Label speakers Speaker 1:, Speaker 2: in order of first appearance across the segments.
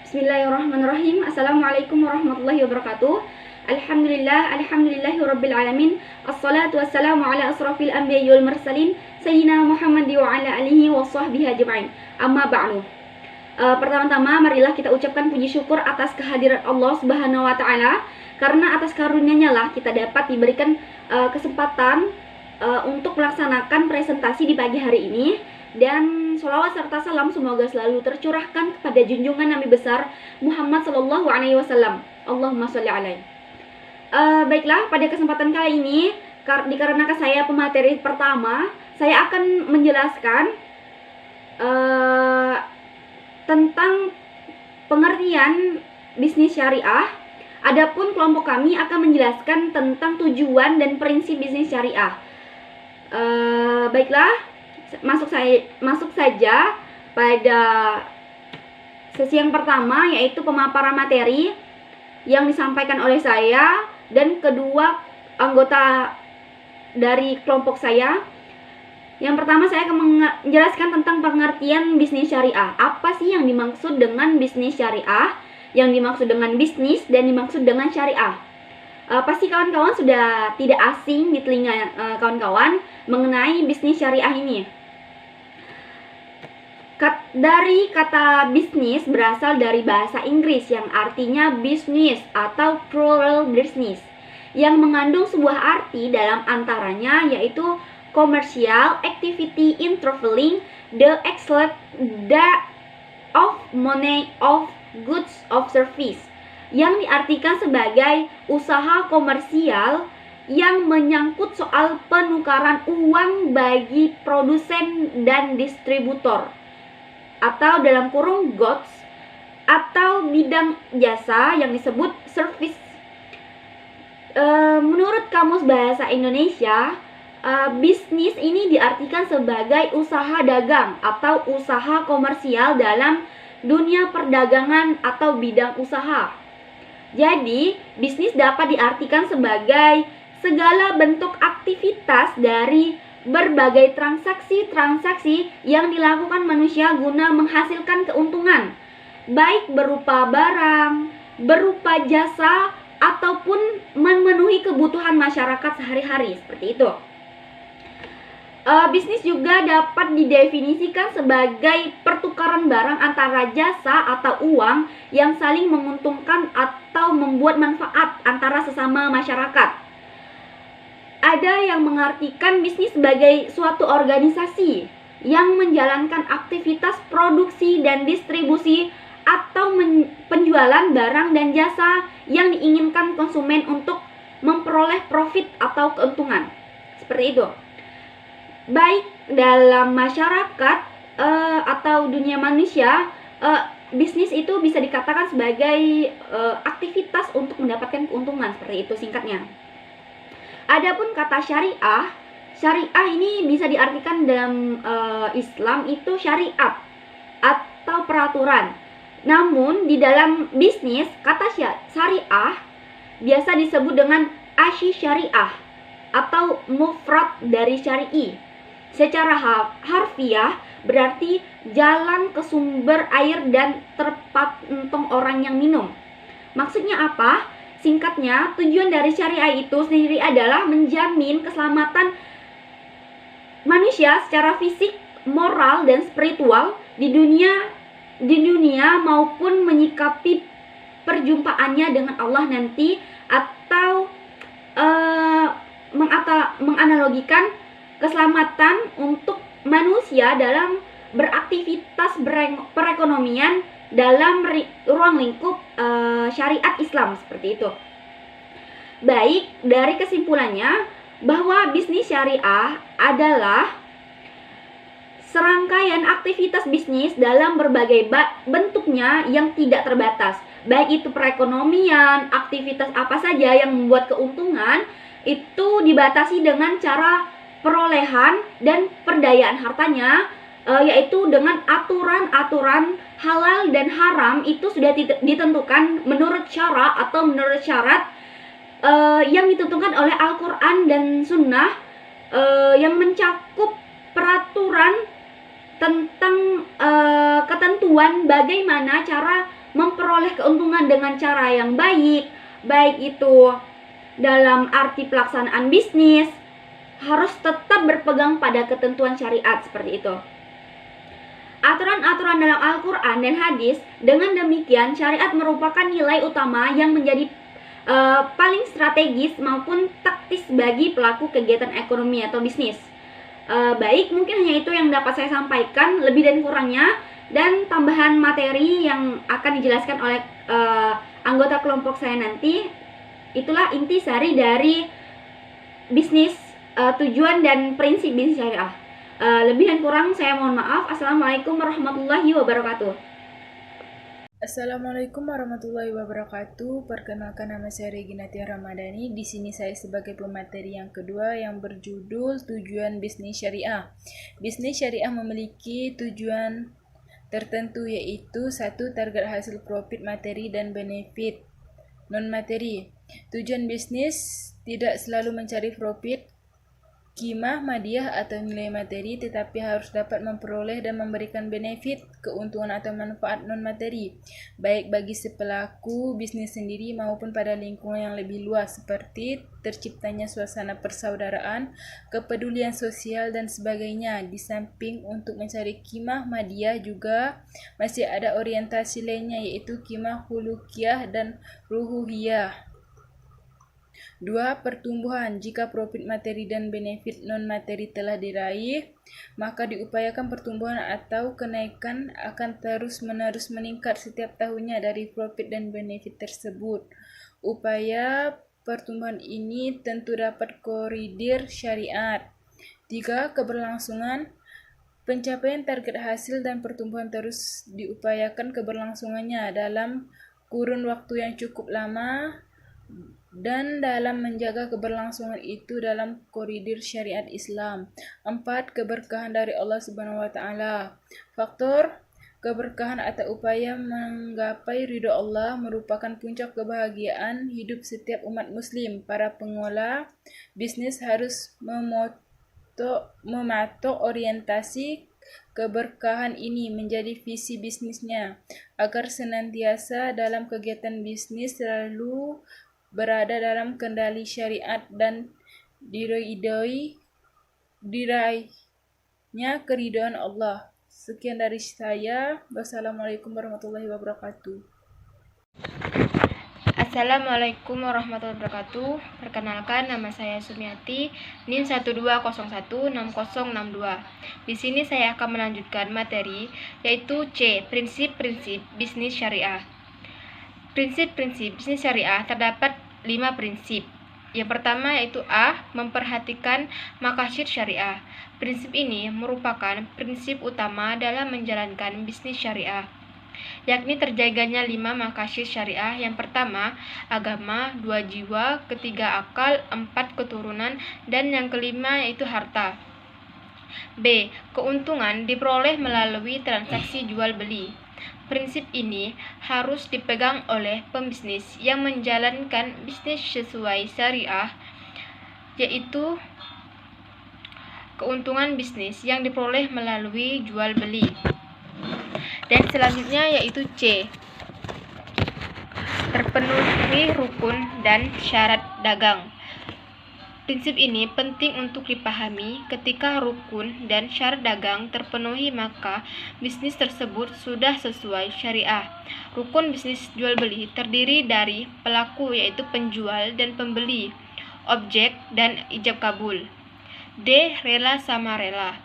Speaker 1: Bismillahirrahmanirrahim. Assalamualaikum warahmatullahi wabarakatuh. Alhamdulillahirabbil alamin. Assalatu wassalamu ala asrafil anbiya'i wal mursalin sayyidina Muhammad wa ala alihi washabbihi ajma'in. Amma ba'du. Pertama-tama marilah kita ucapkan puji syukur atas kehadiran Allah Subhanahu wa taala, karena atas karunia-Nya lah kita dapat diberikan kesempatan untuk melaksanakan presentasi di pagi hari ini. Dan sholawat serta salam semoga selalu tercurahkan kepada junjungan Nabi besar Muhammad Sallallahu Alaihi Wasallam. Allahumma sholli alaihi. Baiklah, pada kesempatan kali ini, dikarenakan saya pemateri pertama, saya akan menjelaskan tentang pengertian bisnis syariah. Adapun kelompok kami akan menjelaskan tentang tujuan dan prinsip bisnis syariah. Baiklah, masuk saja pada sesi yang pertama, yaitu pemaparan materi yang disampaikan oleh saya dan kedua anggota dari kelompok saya. Yang pertama, saya akan menjelaskan tentang pengertian bisnis syariah. Apa sih yang dimaksud dengan bisnis syariah, yang dimaksud dengan bisnis, dan dimaksud dengan syariah? Pasti kawan-kawan sudah tidak asing di telinga kawan-kawan mengenai bisnis syariah ini. Dari kata bisnis berasal dari bahasa Inggris yang artinya business atau plural business, yang mengandung sebuah arti dalam antaranya yaitu commercial activity in traveling, the exchange of money, of goods, of service, yang diartikan sebagai usaha komersial yang menyangkut soal penukaran uang bagi produsen dan distributor, atau dalam kurung goods, atau bidang jasa yang disebut service. Menurut Kamus Bahasa Indonesia, bisnis ini diartikan sebagai usaha dagang atau usaha komersial dalam dunia perdagangan atau bidang usaha. Jadi, bisnis dapat diartikan sebagai segala bentuk aktivitas dari berbagai transaksi-transaksi yang dilakukan manusia guna menghasilkan keuntungan, baik berupa barang, berupa jasa, ataupun memenuhi kebutuhan masyarakat sehari-hari, seperti itu. Bisnis juga dapat didefinisikan sebagai pertukaran barang antara jasa atau uang yang saling menguntungkan atau membuat manfaat antara sesama masyarakat. Ada yang mengartikan bisnis sebagai suatu organisasi yang menjalankan aktivitas produksi dan distribusi atau penjualan barang dan jasa yang diinginkan konsumen untuk memperoleh profit atau keuntungan. Seperti itu. Baik dalam masyarakat atau dunia manusia, bisnis itu bisa dikatakan sebagai aktivitas untuk mendapatkan keuntungan, seperti itu singkatnya. Adapun kata syariah, syariah ini bisa diartikan dalam Islam itu syariat atau peraturan. Namun di dalam bisnis, kata syariah biasa disebut dengan asy syariah atau mufrad dari syari'i. Secara harfiah berarti jalan ke sumber air dan terpatung orang yang minum. Maksudnya apa? Singkatnya, tujuan dari syariah itu sendiri adalah menjamin keselamatan manusia secara fisik, moral, dan spiritual di dunia maupun menyikapi perjumpaannya dengan Allah nanti, atau menganalogikan keselamatan untuk manusia dalam beraktivitas perekonomian dalam ruang lingkup syariat Islam, seperti itu. Baik, dari kesimpulannya bahwa bisnis syariah adalah serangkaian aktivitas bisnis dalam berbagai bentuknya yang tidak terbatas. Baik itu perekonomian, aktivitas apa saja yang membuat keuntungan, itu dibatasi dengan cara perolehan dan perdayaan hartanya, yaitu dengan aturan-aturan halal dan haram itu sudah ditentukan menurut syara atau menurut syarat yang ditentukan oleh Al-Quran dan Sunnah, yang mencakup peraturan tentang ketentuan bagaimana cara memperoleh keuntungan dengan cara yang baik, baik itu dalam arti pelaksanaan bisnis, harus tetap berpegang pada ketentuan syariat seperti itu. Aturan-aturan dalam Al-Quran dan hadis, dengan demikian syariat merupakan nilai utama yang menjadi paling strategis maupun taktis bagi pelaku kegiatan ekonomi atau bisnis. Baik, mungkin hanya itu yang dapat saya sampaikan, lebih dan kurangnya dan tambahan materi yang akan dijelaskan oleh anggota kelompok saya nanti. Itulah intisari dari bisnis, tujuan dan prinsip bisnis syariah. Lebih dan kurang saya mohon maaf. Assalamualaikum warahmatullahi wabarakatuh.
Speaker 2: Assalamualaikum warahmatullahi wabarakatuh. Perkenalkan, nama saya Regina Tia Ramadhani. Di sini saya sebagai pemateri yang kedua yang berjudul Tujuan Bisnis Syariah. Bisnis syariah memiliki tujuan tertentu, yaitu 1. Target hasil profit materi dan benefit non materi. Tujuan bisnis tidak selalu mencari profit, qimah madiyah atau nilai materi, tetapi harus dapat memperoleh dan memberikan benefit, keuntungan atau manfaat non-materi, baik bagi si pelaku bisnis sendiri maupun pada lingkungan yang lebih luas, seperti terciptanya suasana persaudaraan, kepedulian sosial, dan sebagainya. Di samping untuk mencari qimah madiyah, juga masih ada orientasi lainnya, yaitu qimah khuluqiyah dan ruhuhiyah. 2. Pertumbuhan. Jika profit materi dan benefit non-materi telah diraih, maka diupayakan pertumbuhan atau kenaikan akan terus-menerus meningkat setiap tahunnya dari profit dan benefit tersebut. Upaya pertumbuhan ini tentu dapat koridor syariat. 3. Keberlangsungan. Pencapaian target hasil dan pertumbuhan terus diupayakan keberlangsungannya dalam kurun waktu yang cukup lama, dan dalam menjaga keberlangsungan itu dalam koridor syariat Islam. 4. Keberkahan dari Allah Subhanahu wa taala. Faktor keberkahan atau upaya menggapai ridho Allah merupakan puncak kebahagiaan hidup setiap umat muslim. Para pengelola bisnis harus mematok orientasi keberkahan ini menjadi visi bisnisnya, agar senantiasa dalam kegiatan bisnis selalu berada dalam kendali syariat dan diraihnya keridhaan Allah. Sekian dari saya. Wassalamualaikum warahmatullahi wabarakatuh.
Speaker 3: Assalamualaikum warahmatullahi wabarakatuh. Perkenalkan, nama saya Sumiati, NIM 12016062. Di sini saya akan melanjutkan materi, yaitu C. Prinsip-prinsip bisnis syariah. Prinsip-prinsip bisnis syariah terdapat 5 prinsip. Yang pertama yaitu A. Memperhatikan maqasid syariah. Prinsip ini merupakan prinsip utama dalam menjalankan bisnis syariah, yakni terjaganya 5 maqasid syariah. Yang pertama, agama, 2 jiwa, ketiga akal, 4 keturunan, dan yang kelima yaitu harta. B. Keuntungan diperoleh melalui transaksi jual beli. Prinsip ini harus dipegang oleh pembisnis yang menjalankan bisnis sesuai syariah, yaitu keuntungan bisnis yang diperoleh melalui jual beli. Dan selanjutnya yaitu C. Terpenuhi rukun dan syarat dagang. Prinsip ini penting untuk dipahami. Ketika rukun dan syarat dagang terpenuhi, maka bisnis tersebut sudah sesuai syariah. Rukun bisnis jual beli terdiri dari pelaku, yaitu penjual dan pembeli, objek, dan ijab kabul. D. Rela sama rela.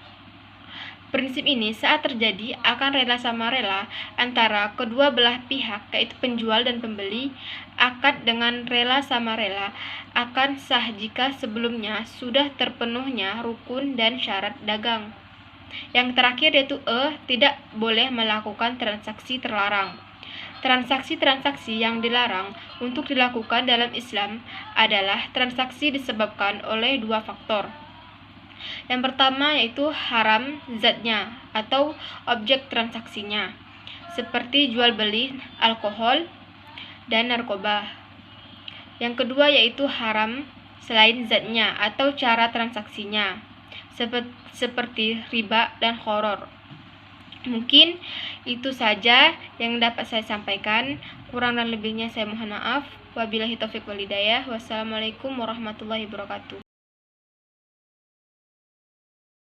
Speaker 3: Prinsip ini saat terjadi akan rela sama rela antara kedua belah pihak, yaitu penjual dan pembeli. Akad dengan rela sama rela akan sah jika sebelumnya sudah terpenuhnya rukun dan syarat dagang. Yang terakhir yaitu E. Tidak boleh melakukan transaksi terlarang. Transaksi-transaksi yang dilarang untuk dilakukan dalam Islam adalah transaksi disebabkan oleh 2 faktor. Yang pertama yaitu haram zatnya atau objek transaksinya, seperti jual beli alkohol dan narkoba. Yang kedua yaitu haram selain zatnya atau cara transaksinya, seperti riba dan horor. Mungkin itu saja yang dapat saya sampaikan. Kurang dan lebihnya saya mohon maaf. Wabillahi taufiq wal hidayah. Wassalamualaikum warahmatullahi wabarakatuh.